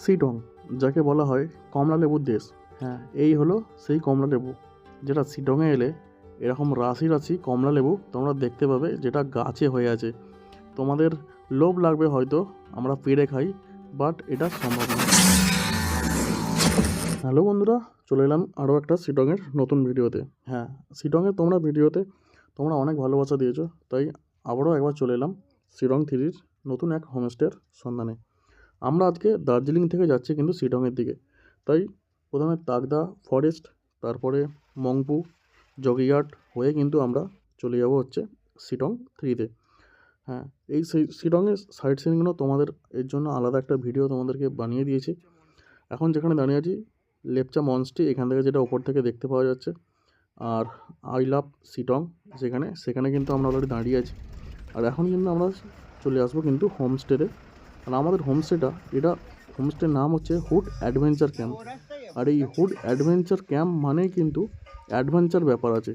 শিটং, যাকে বলা হয় কমলা লেবুর দেশ। হ্যাঁ, এই হলো সেই কমলা লেবু, যেটা শিটংয়ে এলে এরকম রাশি রাশি কমলা লেবু তোমরা দেখতে পাবে, যেটা গাছে হয়ে আছে। তোমাদের লোভ লাগবে হয়তো আমরা পেড়ে খাই, বাট এটা সম্ভব না। হ্যালো বন্ধুরা, চলে এলাম আরও একটা শিটংয়ের নতুন ভিডিওতে। হ্যাঁ, শিটংয়ের ভিডিওতে তোমরা অনেক ভালোবাসা দিয়েছো, তাই আবারও একবার চলে এলাম শিলং 3-র নতুন এক হোমস্টের সন্ধানে। আমরা আজকে দার্জিলিং থেকে যাচ্ছি কিন্তু শিটংয়ের দিকে। তাই প্রথমে তাগদা ফরেস্ট, তারপরে মংপু, জগিয়ার্ড হয়ে কিন্তু আমরা চলে যাব হচ্ছে শিটং 3-তে। হ্যাঁ, এই শিটংয়ের সাইট সিনগুলো তোমাদের এর জন্য আলাদা একটা ভিডিও তোমাদেরকে বানিয়ে দিয়েছি। এখন যেখানে দাঁড়িয়ে আছি লেপচা মঞ্চটি, এখান থেকে যেটা ওপর থেকে দেখতে পাওয়া যাচ্ছে, আর আই লাভ শিটং সেখানে কিন্তু আমরা অলরেডি দাঁড়িয়ে আছি। আর এখন কিন্তু আমরা চলে আসবো কিন্তু হোমস্টেতে। আর আমাদের হোমস্টের নাম হচ্ছে হুড অ্যাডভেঞ্চার ক্যাম্প। আর এই হুড অ্যাডভেঞ্চার ক্যাম্প মানেই কিন্তু অ্যাডভেঞ্চার ব্যাপার আছে।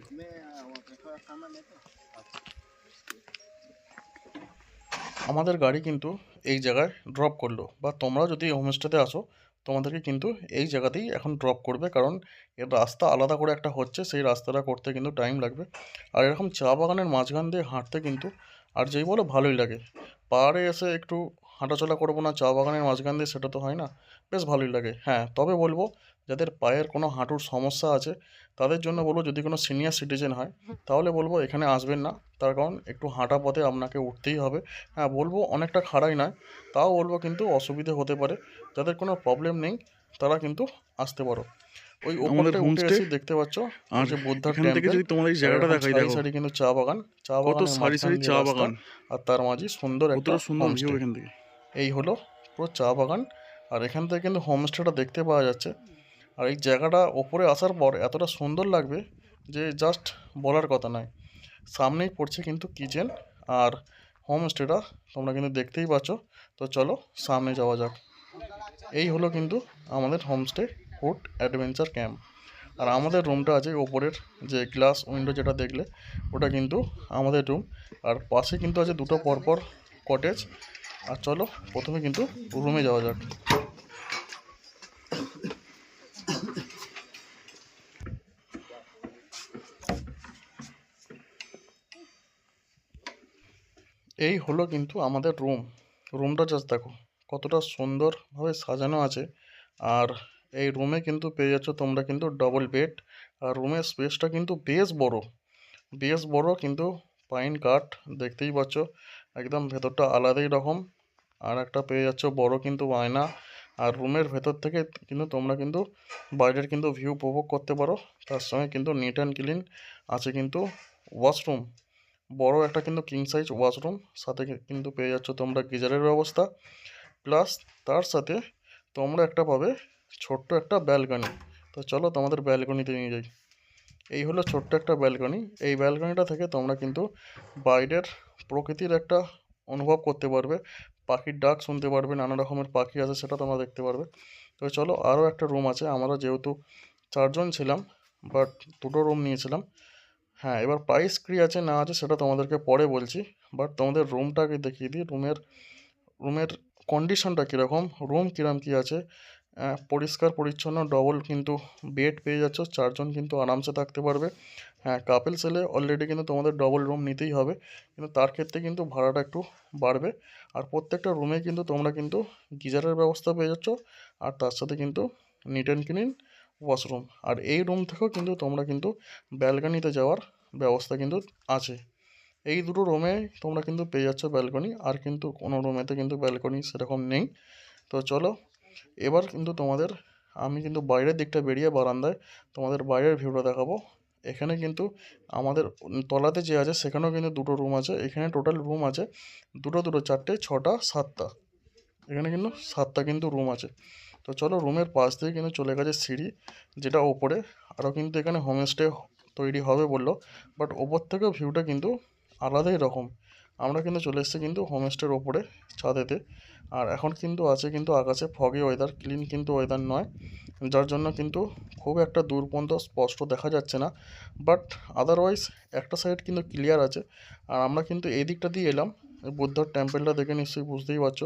আমাদের গাড়ি কিন্তু এই জায়গায় ড্রপ করলো, বা তোমরাও যদি হোমস্টেতে আসো তোমাদেরকে কিন্তু এই জায়গাতেই এখন ড্রপ করবে, কারণ এর রাস্তা আলাদা করে একটা হচ্ছে, সেই রাস্তাটা করতে কিন্তু টাইম লাগবে। আর এরকম চা বাগানের মাঝখান দিয়ে হাঁটতে কিন্তু আর যেই বলো ভালোই লাগে। পাহাড়ে এসে একটু হাঁটাচলা করবো না চা বাগানের মাঝখান দিয়ে, সেটা তো হয় না, বেশ ভালোই লাগে। হ্যাঁ, তবে বলবো যাদের পায়ের কোনো হাঁটুর সমস্যা আছে তাদের জন্য বলবো, যদি কোনো সিনিয়র সিটিজেন হয় তাহলে বলবো এখানে আসবেন না, তার কারণ একটু হাঁটা পথে আপনাকে উঠতেই হবে। হ্যাঁ, বলবো অনেকটা খাড়াই নয়, তাও বলবো কিন্তু অসুবিধে হতে পারে। যাদের কোনো প্রবলেম নেই তারা কিন্তু আসতে পারো। ওই ওপরটায় উঠে এসে দেখতে পাচ্ছ আর যে বুদ্ধার টেম্পল, যদি তোমাদের এই জায়গাটা দেখাই, দেখো সারি কিন্তু চা বাগান, কত সারি সারি চা বাগান, আর তার মাঝে সুন্দর একটা হোমস্টে। এখান থেকে এই হলো পুরো চা বাগান, আর এখান থেকে কিন্তু হোমস্টেটা দেখতে পাওয়া যাচ্ছে। আর এই জায়গাটা ওপরে আসার পর এতটা সুন্দর লাগবে যে জাস্ট বলার কথা নয়। সামনেই পড়ছে কিন্তু কিচেন আর হোমস্টেটা তোমরা কিন্তু দেখতেই পাচ্ছ। তো চলো সামনে যাওয়া যাক। এই হলো কিন্তু আমাদের হোমস্টে হুড অ্যাডভেঞ্চার ক্যাম্প। আর আমাদের রুমটা আছে ওপরের, যে গ্লাস উইন্ডো যেটা দেখলে ওটা কিন্তু আমাদের রুম। আর পাশে কিন্তু আছে দুটো পরপর কটেজ। আর চলো প্রথমে কিন্তু রুমে যাওয়া যাক। এই হলো কিন্তু আমাদের রুমটা জাস্ট দেখো কতটা সুন্দরভাবে সাজানো আছে। আর এই রুমে কিন্তু পেয়ে যাচ্ছ তোমরা কিন্তু ডবল বেড। আর রুমের স্পেসটা কিন্তু বেশ বড় কিন্তু পাইন কাঠ, দেখতেই পাচ্ছ একদম ভেতরটা আলাদাই রকম। আর একটা পেয়ে যাচ্ছ বড় কিন্তু আয়না। আর রুমের ভেতর থেকে কিন্তু তোমরা কিন্তু বাইরের কিন্তু ভিউ উপভোগ করতে পারো। তার সঙ্গে কিন্তু নিট অ্যান্ড ক্লিন আছে কিন্তু ওয়াশরুম, বড় একটা কিন্তু কিং সাইজ ওয়াশরুম, সাথে কিন্তু পেয়ে যাচ্ছ তোমরা গিজারের ব্যবস্থা। প্লাস তার সাথে তোমরা একটা পাবে ছোট্ট একটা ব্যালকনি। তো চলো তোমাদের ব্যালকনিতে নিয়ে যাই। এই হলো ছোট্ট একটা ব্যালকনি। এই ব্যালকনিটা থেকে তোমরা কিন্তু বাইরের প্রকৃতির একটা অনুভব করতে পারবে, পাখির ডাক শুনতে পারবে, নানা রকমের পাখি আছে সেটা তোমরা দেখতে পারবে। তো চলো, আরও একটা রুম আছে। আমরা যেহেতু 4 জন ছিলাম, বাট 2টো রুম নিয়েছিলাম। হ্যাঁ, এবার প্রাইস কী আছে না আছে সেটা তোমাদেরকে পরে বলছি, বাট তোমাদের রুমটাকে দেখিয়ে দিই। রুমের কন্ডিশনটা কীরকম, রুম কীরকম কী আছে। পরিষ্কার পরিচ্ছন্ন ডবল কিন্তু বেড পেয়ে যাচ্ছ, 4 জন কিন্তু আরামসে থাকতে পারবে। হ্যাঁ, কাপেলস এলে অলরেডি কিন্তু তোমাদের ডবল রুম নিতেই হবে, কিন্তু তার ক্ষেত্রে কিন্তু ভাড়াটা একটু বাড়বে। আর প্রত্যেকটা রুমে কিন্তু তোমরা কিন্তু গিজারের ব্যবস্থা পেয়ে যাচ্ছ, আর তার সাথে কিন্তু নিট অ্যান্ড ক্লিন ওয়াশরুম। আর এই রুম থেকেও কিন্তু তোমরা কিন্তু ব্যালকনিতে যাওয়ার ব্যবস্থা কিন্তু আছে। এই দুটো রুমে তোমরা কিন্তু পেয়ে যাচ্ছ ব্যালকনি, আর কিন্তু কোনো রুমেতে কিন্তু ব্যালকনি সেরকম নেই। তো চলো, এবার কিন্তু আমি কিন্তু বাইরের দিকটা বেরিয়ে বারান্দায় তোমাদের বাইরের ভিউটা দেখাবো। এখানে কিন্তু আমাদের তলাতে যে আছে সেখানেও কিন্তু 2টো রুম আছে। এখানে টোটাল রুম আছে 2টো 4টে 6টা 7টা, এখানে কিন্তু 7টা কিন্তু রুম আছে। তো চলো, রুমের পাশ দিয়ে কিন্তু চলে গেছে সিঁড়ি যেটা ওপরে। আরও কিন্তু এখানে হোমস্টে তৈরি হবে বললো, বাট ওপর থেকেও ভিউটা কিন্তু আলাদাই রকম। আমরা কিন্তু চলে এসেছি কিন্তু হোমস্টের ওপরে ছাদেতে। আর এখন কিন্তু আছে কিন্তু আকাশে ফগি ওয়েদার, ক্লিন কিন্তু ওয়েদার নয়, যার জন্য কিন্তু খুব একটা দূর পর্যন্ত স্পষ্ট দেখা যাচ্ছে না। বাট আদারওয়াইজ একটা সাইড কিন্তু ক্লিয়ার আছে। আর আমরা কিন্তু এই দিকটা দিয়ে এলাম, বুদ্ধার টেম্পেলটা দেখে নিশ্চয়ই বুঝতেই পারছো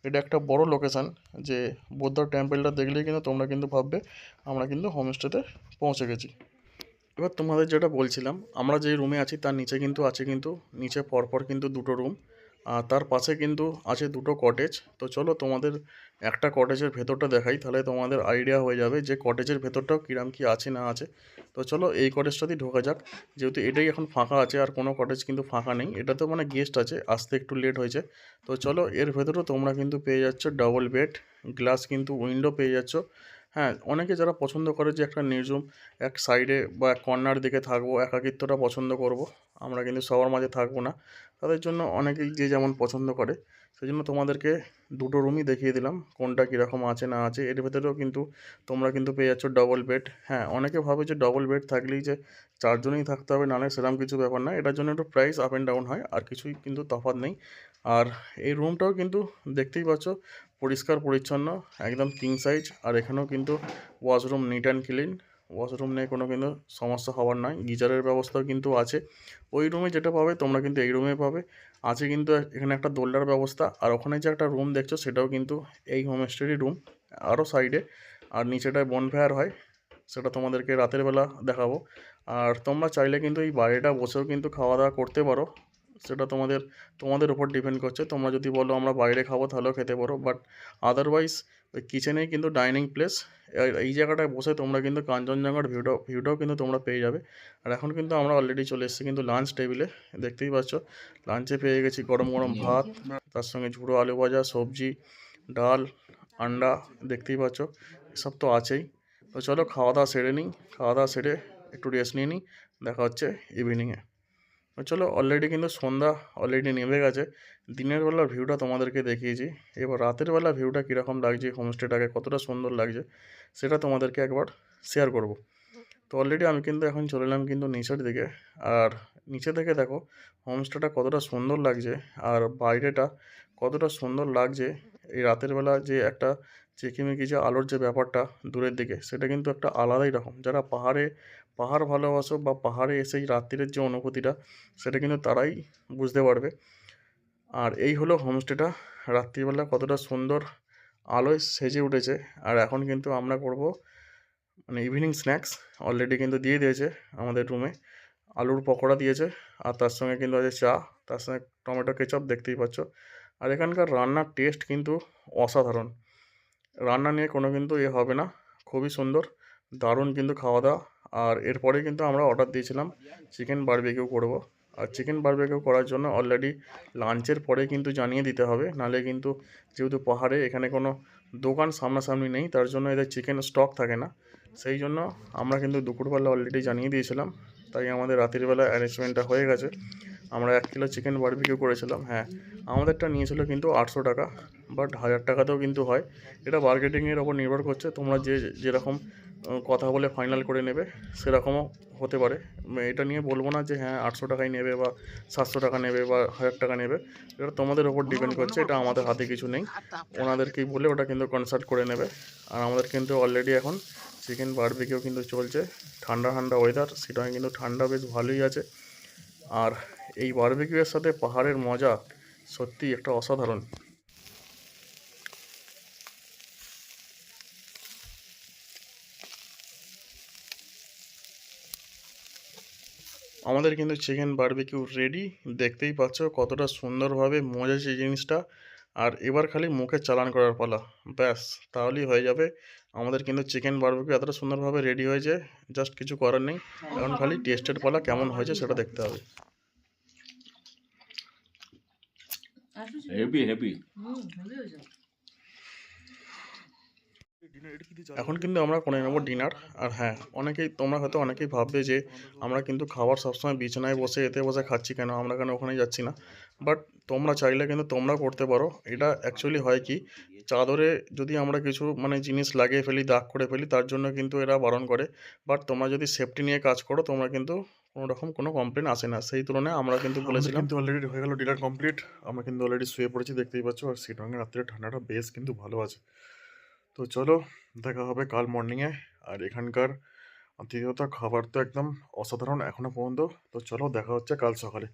এটা একটা বড় লোকেশান। যে বুদ্ধার টেম্পেলটা দেখলেই কিন্তু তোমরা কিন্তু ভাববে আমরা কিন্তু হোমস্টেতে পৌঁছে গেছি। এবার তোমাদের যেটা বলছিলাম, আমরা যেই রুমে আছি তার নিচে কিন্তু আছে কিন্তু নিচে পরপর কিন্তু দুটো রুম, আর তার পাশে কিন্তু আছে দুটো কটেজ। তো চলো তোমাদের একটা কটেজের ভেতরটা দেখাই, তাহলে তোমাদের আইডিয়া হয়ে যাবে যে কটেজের ভেতরটাও কিরাম কি আছে না আছে। তো চলো এই কটেজটাতেই ঢোকা যাক, যেহেতু এটাই এখন ফাঁকা আছে, আর কোনো কটেজ কিন্তু ফাঁকা নেই। এটা তো মানে গেস্ট আছে, আসতে একটু লেট হয়েছে। তো চলো এর ভেতরেও তোমরা কিন্তু পেয়ে যাচ্ছ ডবল বেড, গ্লাস কিন্তু উইন্ডো পেয়ে যাচ্ছ। হ্যাঁ, অনেকে যারা পছন্দ করে যে একটা নির্জুম এক সাইডে বা এক কর্নার দিকে থাকবো, একাকিত্বটা পছন্দ করব, আমরা কিন্তু সবার মাঝে থাকবো না, তাদের জন্য অনেকেই যে যেমন পছন্দ করে, সেই জন্য তোমাদেরকে দুটো রুমই দেখিয়ে দিলাম কোনটা কীরকম আছে না আছে। এর ভেতরেও কিন্তু তোমরা কিন্তু পেয়ে যাচ্ছ ডবল বেড। হ্যাঁ, অনেকে ভাবে যে ডবল বেড থাকলেই যে চারজনেই থাকতে হবে, নাহলে সেরকম কিছু ব্যাপার না, এটার জন্য একটু প্রাইস আপ অ্যান্ড ডাউন হয়, আর কিছুই কিন্তু তফাৎ নেই। আর এই রুমটাও কিন্তু দেখতেই পাচ্ছ পরিষ্কার পরিচ্ছন্ন, একদম কিং সাইজ। আর এখানেও কিন্তু washroom neat and clean, washroom নিয়ে কোনো কিন্তু সমস্যা হওয়ার নয়, গিজারের ব্যবস্থাও কিন্তু আছে। ওই রুমে যেটা পাবে তোমরা কিন্তু এই রুমে পাবে। আছে কিন্তু এখানে একটা দোলনার ব্যবস্থা, আর ওখানে যে একটা রুম দেখছো সেটাও কিন্তু এই হোমস্টেরই রুম, আরও সাইডে। আর নিচেটায় বনফায়ার হয়, সেটা তোমাদেরকে রাতের বেলা দেখাবো। আর তোমরা চাইলে কিন্তু এই বাইরেটা বসেও কিন্তু খাওয়া দাওয়া করতে পারো, সেটা তোমাদের উপর ডিপেন্ড করছে। তোমরা যদি বলো আমরা বাইরে খাবো তাহলেও খেতে পারো, বাট আদারওয়াইজ ওই কিচেনেই কিন্তু ডাইনিং প্লেস। এই জায়গাটায় বসে তোমরা কিন্তু কাঞ্চনজঙ্ঘার ভিউটাও কিন্তু তোমরা পেয়ে যাবে। আর এখন কিন্তু আমরা অলরেডি চলে এসেছি কিন্তু লাঞ্চ টেবিলে, দেখতেই পাচ্ছ লাঞ্চে পেয়ে গেছি গরম গরম ভাত, তার সঙ্গে ঝুড়ো আলু ভাজা, সবজি, ডাল, আন্ডা, দেখতেই পাচ্ছ এসব তো আছেই। তো চলো খাওয়া দাওয়া সেরে নিই, খাওয়া দাওয়া সেরে একটু রেস্ট নিয়ে নিই, দেখা হচ্ছে ইভিনিংয়ে। চলো অলরেডি কিন্তু সন্ধ্যা অলরেডি নেমে গেছে। দিনের বেলার ভিউটা তোমাদেরকে দেখিয়েছি, এবার রাতের বেলা ভিউটা কীরকম লাগছে, হোমস্টেটাকে কতটা সুন্দর লাগছে সেটা তোমাদেরকে একবার শেয়ার করব। তো অলরেডি আমি কিন্তু এখন চলে এলাম কিন্তু নিচের দিকে। আর নিচে থেকে দেখো হোমস্টেটা কতটা সুন্দর লাগছে, আর বাইরেটা কতটা সুন্দর লাগছে। এই রাতের বেলা যে একটা চিকিমিকি যে আলোর যে ব্যাপারটা দূরের দিকে, সেটা কিন্তু একটা আলাদাই রকম। যারা পাহাড় ভালোবাসো বা পাহাড়ে এসে এই রাত্রির যে অনুভূতিটা, সেটা কিন্তু তারাই বুঝতে পারবে। আর এই হলো হোমস্টেটা, রাত্রিবেলা কতটা সুন্দর আলোয় সেজে উঠেছে। আর এখন কিন্তু আমরা করব মানে ইভিনিং স্ন্যাক্স, অলরেডি কিন্তু দিয়ে দিয়েছে আমাদের রুমে, আলুর পকোড়া দিয়েছে, আর তার সঙ্গে কিন্তু আছে চা, তার সঙ্গে টমেটো কেচাপ, দেখতেই পাচ্ছ। আর এখানকার রান্নার টেস্ট কিন্তু অসাধারণ, রান্না নিয়ে কোনো কিন্তু হবে না, খুবই সুন্দর, দারুণ কিন্তু খাওয়া দাওয়া। আর এরপরে কিন্তু আমরা অর্ডার দিয়েছিলাম চিকেন বারবিকিউ করব। আর চিকেন বারবিকিউ করার জন্য অলরেডি লাঞ্চের পরে কিন্তু জানিয়ে দিতে হবে, নাহলে কিন্তু যেহেতু পাহাড়ে এখানে কোনো দোকান সামনাসামনি নেই, তার জন্য এদের চিকেন স্টক থাকে না। সেই জন্য আমরা কিন্তু দুপুরবেলা অলরেডি জানিয়ে দিয়েছিলাম, তাই আমাদের রাতের বেলা অ্যারেঞ্জমেন্টটা হয়ে গেছে। আমরা 1 কিলো চিকেন বারবিকিউ করেছিলাম। হ্যাঁ, আমাদেরটা নিয়েছিল কিন্তু 800 টাকা, বাট 1000 টাকাতেও কিন্তু হয়। এটা বার্গেটিংয়ের ওপর নির্ভর করছে, তোমরা যেরকম কথা বলে ফাইনাল করে নেবে সেরকমও হতে পারে। এটা নিয়ে বলবো না যে হ্যাঁ 800 টাকাই নেবে বা 700 টাকা নেবে বা 1000 টাকা নেবে, এটা তোমাদের ওপর ডিপেন্ড করছে, এটা আমাদের হাতে কিছু নেই। ওনাদেরকেই বলে ওটা কিন্তু কনসাল্ট করে নেবে। আর আমাদের কিন্তু অলরেডি এখন চিকেন বারবিকিউ কিন্তু চলছে, ঠান্ডা ঠান্ডা ওয়েদার, সেটাও কিন্তু ঠান্ডা বেশ ভালোই আছে। আর এই বারবিকিউয়ের সাথে পাহাড়ের মজা সত্যি একটা অসাধারণ। আমাদের কিন্তু চিকেন বারবিকিউ রেডি, দেখতেই পাচ্ছ কতটা সুন্দরভাবে মজেছে জিনিসটা। আর এবার খালি মুখে চালান করার পালা, ব্যাস তাহলেই হয়ে যাবে। আমাদের কিন্তু চিকেন বারবিকিউ এতটা সুন্দরভাবে রেডি হয়েছে, জাস্ট কিছু করার নেই, এখন খালি টেস্টের পালা, কেমন হয়েছে সেটা দেখতে হবে। Heavy heavy. এখন কিন্তু আমরা করে নেবো ডিনার। আর হ্যাঁ, তোমরা হয়তো অনেকেই ভাববে যে আমরা কিন্তু খাবার সবসময় বিছানায় বসে এতে বসে খাচ্ছি কেন, আমরা কেন ওখানে যাচ্ছি না। বাট তোমরা চাইলে কিন্তু তোমরা করতে পারো। এটা অ্যাকচুয়ালি হয় কি, চাদরে যদি আমরা কিছু মানে জিনিস লাগিয়ে ফেলি, দাগ করে ফেলি, তার জন্য কিন্তু এরা বারণ করে। বাট তোমরা যদি সেফটি নিয়ে কাজ করো তোমরা কিন্তু কোনো রকম কোনো কমপ্লেন আসে না। সেই তুলনায় আমরা কিন্তু বলেছিলাম কিন্তু অলরেডি হয়ে গেল ডিনার কমপ্লিট। আমরা কিন্তু অলরেডি শুয়ে পড়েছি দেখতেই পাচ্ছ। আর শিলংয়ের রাত্রে ঠান্ডাটা বেশ কিন্তু ভালো আছে। তো চলো দেখা হবে কাল মর্নিংয়ে। আর এখানকার আতিথেয়তা খাবার তো একদম অসাধারণ এখনো পর্যন্ত। তো চলো দেখা হচ্ছে কাল সকালে।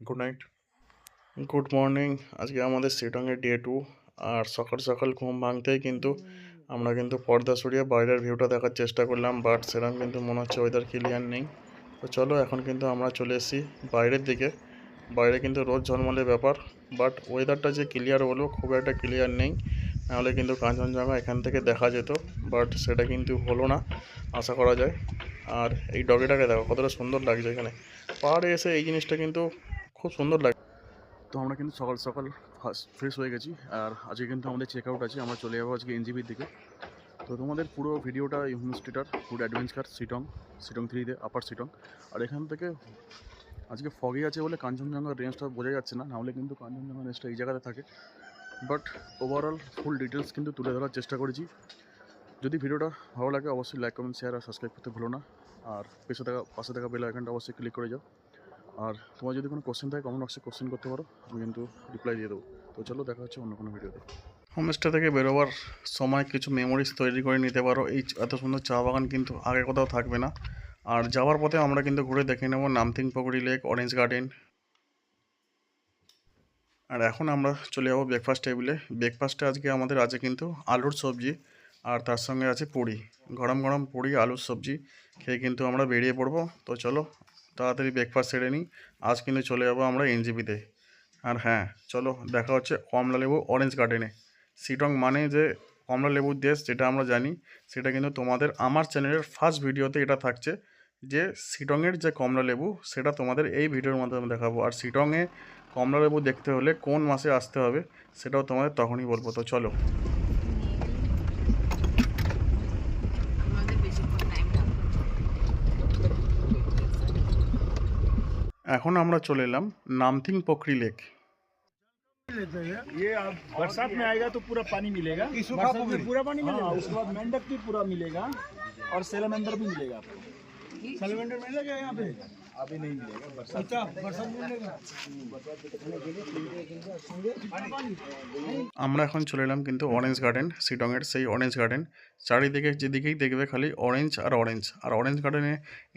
Good night. Good morning. আজকে আমাদের শিলংয়ের ডে 2। আর সকাল সকাল ঘুম ভাঙতেই কিন্তু আমরা কিন্তু পর্দা সরিয়ে বাইরের ভিউটা দেখার চেষ্টা করলাম, বাট সেরকম কিন্তু মনে হচ্ছে ওয়েদার ক্লিয়ার নেই। তো চলো এখন কিন্তু আমরা চলে এসেছি বাইরের দিকে। বাইরে কিন্তু রোদ ঝলমলে ব্যাপার, বাট ওয়েদারটা যে ক্লিয়ার বলবো খুব একটা ক্লিয়ার নেই। নাহলে কিন্তু কাঞ্চনজঙ্ঘা এখান থেকে দেখা যেত, বাট সেটা কিন্তু হলো না আশা করা যায়। আর এই ডগিটাকে দেখো কতটা সুন্দর লাগছে এখানে পাহাড়ে এসে, এই জিনিসটা কিন্তু খুব সুন্দর লাগে। তো আমরা কিন্তু সকাল সকাল ফার্স্ট ফ্রেশ হয়ে গেছি। আর আজকে কিন্তু আমাদের চেক আউট আছে, আমরা চলে যাবো আজকে এনজিপির দিকে। তো তোমাদের পুরো ভিডিওটা এই হোমস্টেটার ফুড অ্যাডভেঞ্চার শিটং 3-তে আপার শিটং। আর এখান থেকে আজকে ফগি আছে বলে কাঞ্চনজঙ্ঘার রেঞ্জটা বোঝা যাচ্ছে না, নাহলে কিন্তু কাঞ্চনজঙ্ঘা রেঞ্জটা এই জায়গাতে থাকে। বাট ওভারঅল ফুল ডিটেলস কিন্তু তুলে ধরার চেষ্টা করেছি। যদি ভিডিওটা ভালো লাগে অবশ্যই লাইক কমেন্ট শেয়ার আর সাবস্ক্রাইব করতে ভুলো না। আর পাশে থাকা বেল আইকনটা অবশ্যই ক্লিক করে যাও। আর তোমার যদি কোনো কোশ্চেন থাকে কমেন্ট বক্সে কোশ্চেন করতে পারো, আমি কিন্তু রিপ্লাই দিয়ে দেবো। তো চলো দেখা হচ্ছে অন্য কোনো ভিডিওতে। হোমস্টে থেকে বেরোবার সময় কিছু মেমোরিজ তৈরি করে নিতে পারো। এই এত সুন্দর চা বাগান কিন্তু আগে কোথাও থাকবে না। আর যাওয়ার পথে আমরা কিন্তু ঘুরে দেখে নেব নামথিং পকরি লেক, অরেঞ্জ গার্ডেন। আর এখন আমরা চলে যাবো ব্রেকফাস্ট টেবিলে। ব্রেকফাস্টে আজকে আমাদের আছে কিন্তু আলুর সবজি, আর তার সঙ্গে আছে পুরি। গরম গরম পুরি আলুর সবজি খেয়ে কিন্তু আমরা বেরিয়ে পড়বো। তো চলো তাড়াতাড়ি ব্রেকফাস্ট সেরে নিই। আজ কিন্তু চলে যাবো আমরা এনজিপিতে। আর হ্যাঁ, চলো দেখা হচ্ছে কমলালেবু অরেঞ্জ গার্ডেনে। শিটং মানে যে কমলা লেবুর দেশ যেটা আমরা জানি, সেটা কিন্তু তোমাদের আমার চ্যানেলের ফার্স্ট ভিডিওতে এটা থাকছে যে শিটংয়ের যে কমলা লেবু সেটা তোমাদের এই ভিডিওর মাধ্যমে দেখাবো। আর শিটংয়ে কমলা লেবু দেখতে হলে কোন মাসে আসতে হবে সেটাও তোমাদের তখনই বলবো। তো চলো এখন আমরা চলে এলাম নামথিং পকরি লেক। ये आप बरसात में आएगा तो पूरा पानी मिलेगा, बरसात में पूरा पानी मिलेगा। उसके बाद मेंढक भी पूरा मिलेगा और सेलेमेंडर भी मिलेगा आपको। सेलेमेंडर मिलेगा यहाँ पे? अभी नहीं मिलेगा, बरसात बरसात मिलेगा। আমরা এখন চলে এলাম কিন্তু অরেঞ্জ গার্ডেন, শিটংয়ের সেই অরেঞ্জ গার্ডেন। চারিদিকে যেদিকেই দেখবে খালি অরেঞ্জ আর অরেঞ্জ। আর অরেঞ্জ গার্ডেনে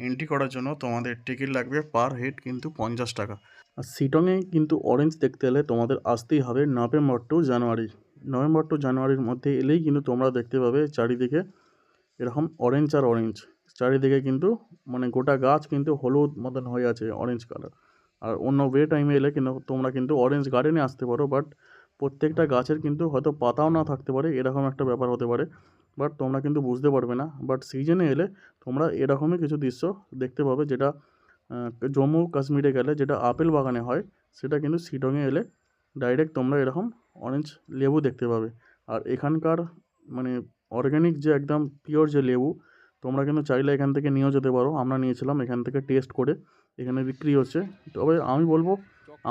এন্ট্রি করার জন্য তোমাদের টিকিট লাগবে পার হেড কিন্তু 50 টাকা। আর শিটংয়ে কিন্তু অরেঞ্জ দেখতে এলে তোমাদের আসতেই হবে নভেম্বর টু জানুয়ারি। নভেম্বর টু জানুয়ারির মধ্যে এলেই কিন্তু তোমরা দেখতে পাবে চারিদিকে এরকম অরেঞ্জ আর অরেঞ্জ। চারিদিকে কিন্তু মানে গোটা গাছ কিন্তু হলুদ মতন হয়ে আছে, অরেঞ্জ কালার। আর অন্য টাইমে এলে কিন্তু তোমরা কিন্তু অরেঞ্জ গার্ডেনে আসতে পারো, বাট প্রত্যেকটা গাছের কিন্তু হয়তো পাতাও না থাকতে পারে, এরকম একটা ব্যাপার হতে পারে। বাট তোমরা কিন্তু বুঝতে পারবে না। বাট সিজনে এলে তোমরা এরকমই কিছু দৃশ্য দেখতে পাবে, যেটা জম্মু কাশ্মীরে গেলে যেটা আপেল বাগানে হয়, সেটা কিন্তু শিটংয়ে এলে ডাইরেক্ট তোমরা এরকম অরেঞ্জ লেবু দেখতে পাবে। আর এখানকার মানে অর্গ্যানিক যে একদম পিওর যে লেবু, তোমরা কিন্তু চাইলে এখান থেকে নিয়েও যেতে পারো। আমরা নিয়েছিলাম এখান থেকে টেস্ট করে, এখানে বিক্রি হচ্ছে। তবে আমি বলবো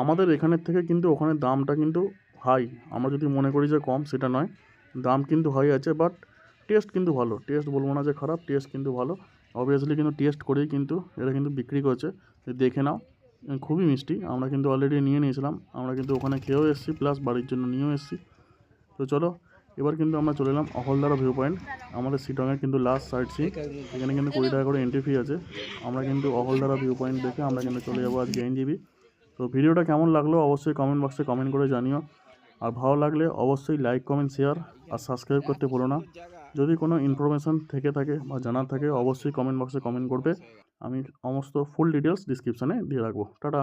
আমাদের এখানের থেকে কিন্তু ওখানে দামটা কিন্তু হাই। আমরা যদি মনে করি যে কম, সেটা নয়, দাম কিন্তু হাই আছে। বাট টেস্ট কিন্তু ভালো, টেস্ট বলবো না যে খারাপ, টেস্ট কিন্তু ভালো। অবভিয়াসলি কিন্তু টেস্ট করেই কিন্তু এটা কিন্তু বিক্রি করছে, দেখে নাও। খুবই মিষ্টি। আমরা কিন্তু অলরেডি নিয়ে নিয়েছিলাম, আমরা কিন্তু ওখানে খেয়েও এসেছি প্লাস বাড়ির জন্য নিয়েও এসেছি। তো চলো এবার কিন্তু আমরা চলে এলাম অহলদারা ভিউ পয়েন্ট, আমাদের শিটংয়ের কিন্তু লাস্ট সাইট সিন। এখানে কিন্তু 20 টাকা করে এন্ট্রি ফি আছে। আমরা কিন্তু অহলদারা ভিউ পয়েন্ট দেখে আমরা কিন্তু চলে যাবো আজকে এনজিবি। তো ভিডিওটা কেমন লাগলো অবশ্যই কমেন্ট বক্সে কমেন্ট করে জানিও। আর ভালো লাগলে অবশ্যই লাইক কমেন্ট শেয়ার আর সাবস্ক্রাইব করতে ভুলো না। যদি কোনো ইনফরমেশান থেকে থাকে বা জানার থাকে অবশ্যই কমেন্ট বক্সে কমেন্ট করবে। আমি সমস্ত ফুল ডিটেলস ডিসক্রিপশানে দিয়ে রাখবো। টাটা।